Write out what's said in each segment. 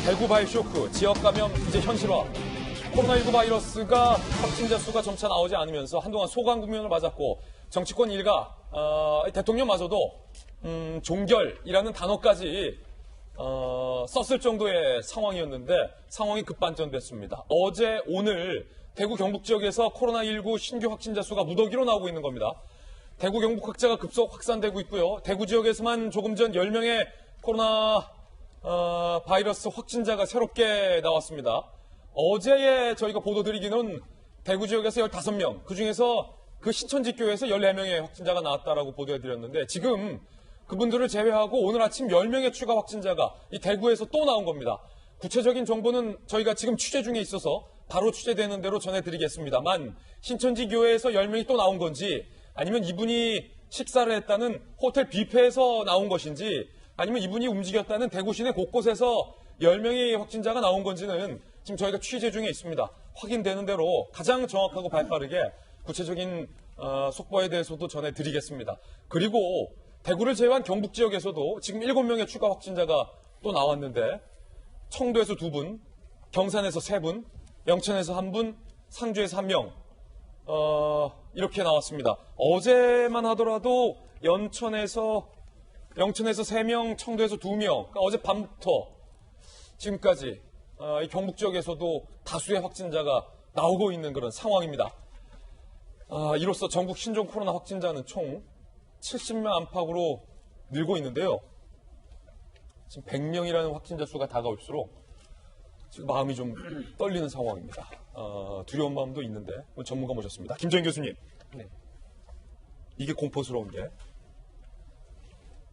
대구 바이 쇼크, 지역 감염 이제 현실화. 코로나19 바이러스가 확진자 수가 점차 나오지 않으면서 한동안 소강 국면을 맞았고 정치권 일가, 대통령마저도 종결이라는 단어까지 썼을 정도의 상황이었는데 상황이 급반전됐습니다. 어제 오늘 대구 경북 지역에서 코로나19 신규 확진자 수가 무더기로 나오고 있는 겁니다. 대구 경북 확자가 급속 확산되고 있고요. 대구 지역에서만 조금 전 10명의 코로나 바이러스 확진자가 새롭게 나왔습니다. 어제에 저희가 보도드리기는 대구 지역에서 15명, 그중에서 그 신천지교에서 14명의 확진자가 나왔다라고 보도해드렸는데 지금 그분들을 제외하고 오늘 아침 10명의 추가 확진자가 이 대구에서 또 나온 겁니다. 구체적인 정보는 저희가 지금 취재 중에 있어서 바로 취재되는 대로 전해드리겠습니다만 신천지 교회에서 10명이 또 나온 건지 아니면 이분이 식사를 했다는 호텔 뷔페에서 나온 것인지 아니면 이분이 움직였다는 대구 시내 곳곳에서 10명의 확진자가 나온 건지는 지금 저희가 취재 중에 있습니다. 확인되는 대로 가장 정확하고 발빠르게 구체적인 속보에 대해서도 전해드리겠습니다. 그리고 대구를 제외한 경북 지역에서도 지금 7명의 추가 확진자가 또 나왔는데 청도에서 2분, 경산에서 3분, 영천에서 1분, 상주에서 1명 이렇게 나왔습니다. 어제만 하더라도 영천에서 3명, 청도에서 2명, 그러니까 어제 밤부터 지금까지 이 경북 지역에서도 다수의 확진자가 나오고 있는 그런 상황입니다. 이로써 전국 신종 코로나 확진자는 총 70명 안팎으로 늘고 있는데요. 지금 100명이라는 확진자 수가 다가올수록 지금 마음이 좀 떨리는 상황입니다. 두려운 마음도 있는데 오늘 전문가 모셨습니다. 김정인 교수님. 네. 이게 공포스러운 게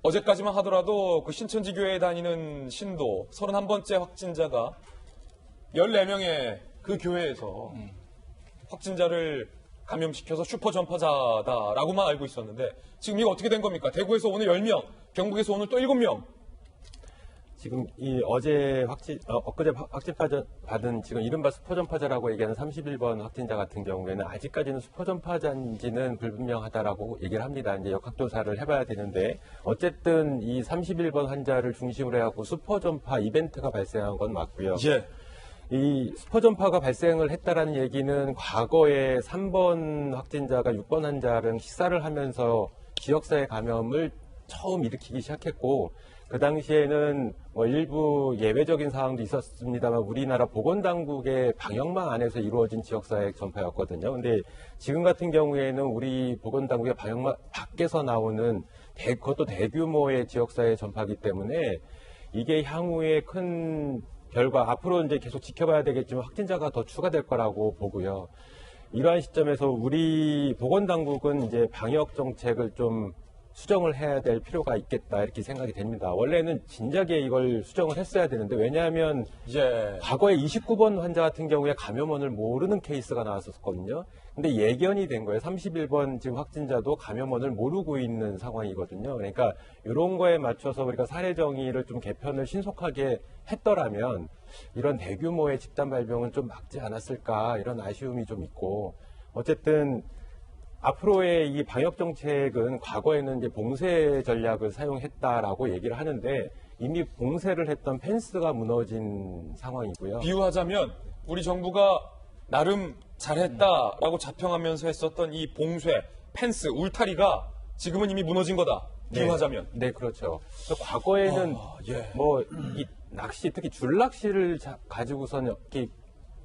어제까지만 하더라도 그 신천지 교회에 다니는 신도 31번째 확진자가 14명의 그 교회에서 확진자를 감염시켜서 슈퍼 전파자다라고만 알고 있었는데 지금 이거 어떻게 된 겁니까? 대구에서 오늘 10명, 경북에서 오늘 또 7명. 지금 엊그제 확진 받은 지금 이른바 슈퍼전파자라고 얘기하는 31번 확진자 같은 경우에는 아직까지는 슈퍼전파자인지는 불분명하다라고 얘기를 합니다. 이제 역학조사를 해봐야 되는데 어쨌든 이 31번 환자를 중심으로 해갖고 슈퍼전파 이벤트가 발생한 건 맞고요. 예. 이 슈퍼전파가 발생을 했다라는 얘기는 과거에 3번 확진자가 6번 환자랑 식사를 하면서 지역사회 감염을 처음 일으키기 시작했고 그 당시에는 뭐 일부 예외적인 상황도 있었습니다만 우리나라 보건당국의 방역망 안에서 이루어진 지역사회 전파였거든요. 근데 지금 같은 경우에는 우리 보건당국의 방역망 밖에서 나오는 그것도 대규모의 지역사회 전파이기 때문에 이게 향후에 큰 결과, 앞으로 이제 계속 지켜봐야 되겠지만 확진자가 더 추가될 거라고 보고요. 이러한 시점에서 우리 보건당국은 이제 방역 정책을 좀 수정을 해야 될 필요가 있겠다 이렇게 생각이 됩니다. 원래는 진작에 이걸 수정을 했어야 되는데 왜냐하면 과거에 29번 환자 같은 경우에 감염원을 모르는 케이스가 나왔었거든요. 근데 예견이 된 거예요. 31번 지금 확진자도 감염원을 모르고 있는 상황이거든요. 그러니까 이런 거에 맞춰서 우리가 사례 정의를 좀 개편을 신속하게 했더라면 이런 대규모의 집단 발병은 좀 막지 않았을까 이런 아쉬움이 좀 있고 어쨌든 앞으로의 이 방역 정책은 과거에는 이제 봉쇄 전략을 사용했다라고 얘기를 하는데 이미 봉쇄를 했던 펜스가 무너진 상황이고요. 비유하자면 우리 정부가 나름 잘했다라고 자평하면서 했었던 이 봉쇄, 펜스, 울타리가 지금은 이미 무너진 거다. 비유하자면. 네, 그렇죠. 과거에는 뭐 이 낚시, 특히 줄낚시를 가지고선 이렇게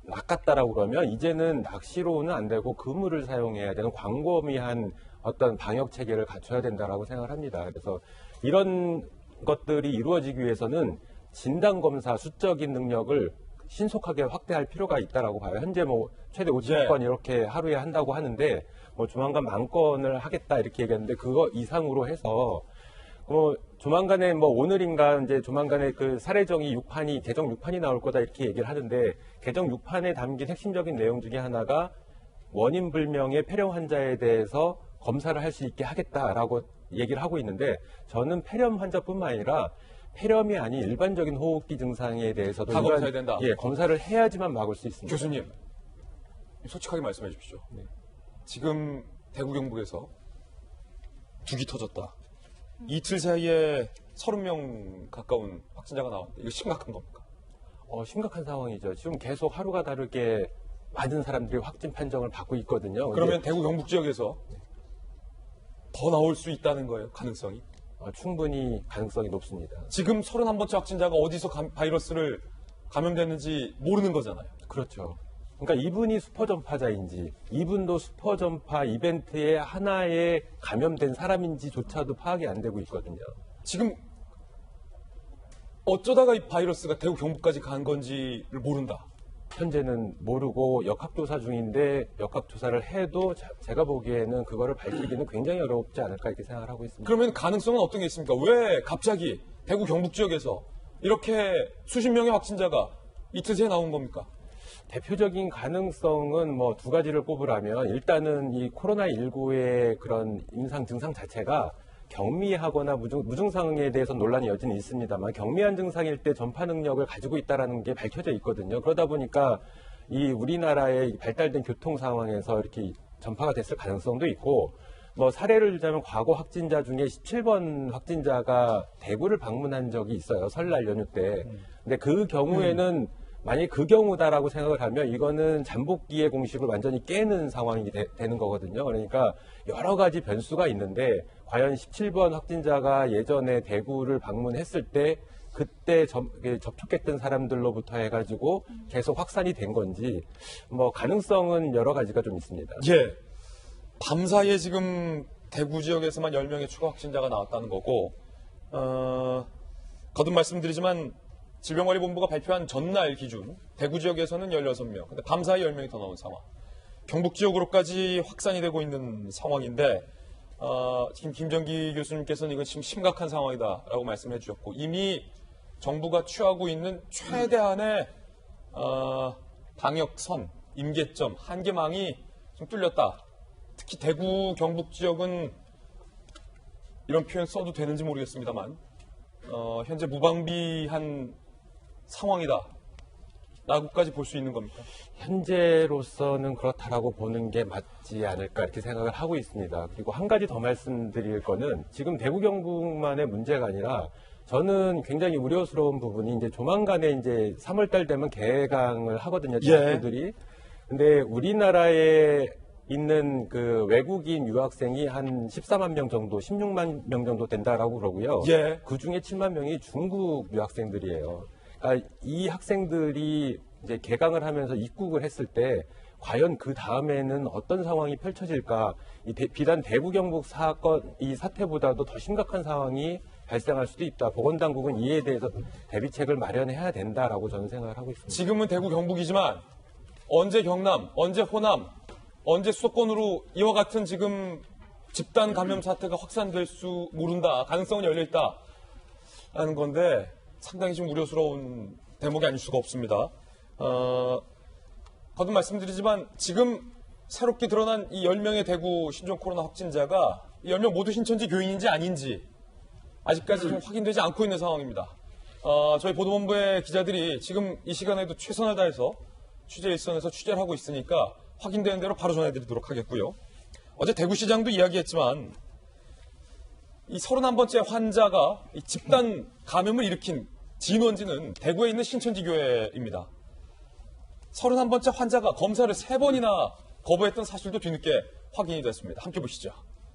낚았다라고 그러면 이제는 낚시로는 안 되고 그물을 사용해야 되는 광범위한 어떤 방역 체계를 갖춰야 된다라고 생각을 합니다. 그래서 이런 것들이 이루어지기 위해서는 진단 검사 수적인 능력을 신속하게 확대할 필요가 있다라고 봐요. 현재 뭐 최대 50건 이렇게 하루에 한다고 하는데 뭐 조만간 10,000건을 하겠다 이렇게 얘기했는데 그거 이상으로 해서 조만간에 뭐 오늘인가 이제 조만간에 그 사례정의 6판이 개정 6판이 나올 거다 이렇게 얘기를 하는데 개정 6판에 담긴 핵심적인 내용 중에 하나가 원인 불명의 폐렴 환자에 대해서 검사를 할 수 있게 하겠다라고 얘기를 하고 있는데 저는 폐렴 환자뿐만 아니라 폐렴이 아닌 일반적인 호흡기 증상에 대해서도 다 검사해야 된다. 검사를 해야지만 막을 수 있습니다. 교수님, 솔직하게 말씀해 주십시오. 네. 지금 대구 경북에서 두기 터졌다. 이틀 사이에 30명 가까운 확진자가 나왔는데 이거 심각한 겁니까? 심각한 상황이죠. 지금 계속 하루가 다르게 많은 사람들이 확진 판정을 받고 있거든요. 그러면 대구 경북 지역에서 더 나올 수 있다는 거예요, 가능성이? 충분히 가능성이 높습니다. 지금 31번째 확진자가 어디서 바이러스를 감염됐는지 모르는 거잖아요. 그렇죠. 그러니까 이분이 슈퍼전파자인지, 이분도 슈퍼전파 이벤트의 하나에 감염된 사람인지조차도 파악이 안 되고 있거든요. 지금 어쩌다가 이 바이러스가 대구 경북까지 간 건지를 모른다. 현재는 모르고 역학조사 중인데 역학조사를 해도 제가 보기에는 그거를 밝히기는 굉장히 어렵지 않을까 이렇게 생각을 하고 있습니다. 그러면 가능성은 어떤 게 있습니까? 왜 갑자기 대구 경북 지역에서 이렇게 수십 명의 확진자가 이틀 새에 나온 겁니까? 대표적인 가능성은 뭐 두 가지를 꼽으라면 일단은 이 코로나19의 그런 임상 증상 자체가 경미하거나 무증상에 대해서 논란이 여전히 있습니다만 경미한 증상일 때 전파 능력을 가지고 있다는 게 밝혀져 있거든요. 그러다 보니까 이 우리나라의 발달된 교통 상황에서 이렇게 전파가 됐을 가능성도 있고 뭐 사례를 들자면 과거 확진자 중에 17번 확진자가 대구를 방문한 적이 있어요. 설날 연휴 때. 근데 그 경우에는 만약에 그 경우다라고 생각을 하면 이거는 잠복기의 공식을 완전히 깨는 상황이 되는 거거든요. 그러니까 여러 가지 변수가 있는데 과연 17번 확진자가 예전에 대구를 방문했을 때 그때 접촉했던 사람들로부터 해가지고 계속 확산이 된 건지 뭐 가능성은 여러 가지가 좀 있습니다. 예. 밤사이에 지금 대구 지역에서만 10명의 추가 확진자가 나왔다는 거고 거듭 말씀드리지만 질병관리본부가 발표한 전날 기준 대구 지역에서는 16명, 근데 밤사이 10명이 더 나온 상황. 경북 지역으로까지 확산이 되고 있는 상황인데 지금 김정기 교수님께서는 이건 지금 심각한 상황이다라고 말씀해 주셨고 이미 정부가 취하고 있는 최대한의 방역선, 임계점, 한계망이 좀 뚫렸다. 특히 대구, 경북 지역은 이런 표현 써도 되는지 모르겠습니다만 현재 무방비한 상황이다. 라고까지 볼 수 있는 겁니까? 현재로서는 그렇다라고 보는 게 맞지 않을까 이렇게 생각을 하고 있습니다. 그리고 한 가지 더 말씀드릴 거는 지금 대구 경북만의 문제가 아니라 저는 굉장히 우려스러운 부분이 이제 조만간에 이제 3월달 되면 개강을 하거든요. 대학교들이. 근데 우리나라에 있는 그 외국인 유학생이 한 14만 명 정도, 16만 명 정도 된다라고 그러고요. 예. 그 중에 7만 명이 중국 유학생들이에요. 그러니까 이 학생들이 이제 개강을 하면서 입국을 했을 때 과연 그 다음에는 어떤 상황이 펼쳐질까? 비단 대구 경북 사건 이 사태보다도 더 심각한 상황이 발생할 수도 있다. 보건당국은 이에 대해서 대비책을 마련해야 된다라고 저는 생각을 하고 있습니다. 지금은 대구 경북이지만 언제 경남, 언제 호남, 언제 수도권으로 이와 같은 지금 집단 감염 사태가 확산될 수 모른다. 가능성은 열려있다. 라는 건데 상당히 좀 우려스러운 대목이 아닐 수가 없습니다. 거듭 말씀드리지만 지금 새롭게 드러난 이 10명의 대구 신종 코로나 확진자가 이 10명 모두 신천지 교인인지 아닌지 아직까지 좀 확인되지 않고 있는 상황입니다. 저희 보도본부의 기자들이 지금 이 시간에도 최선을 다해서 취재 일선에서 취재를 하고 있으니까 확인되는 대로 바로 전해드리도록 하겠고요. 어제 대구시장도 이야기했지만 이 31번째 환자가 이 집단 감염을 일으킨 진원지는 대구에 있는 신천지교회입니다. 31번째 환자가 검사를 3번이나 거부했던 사실도 뒤늦게 확인이 됐습니다. 함께 보시죠.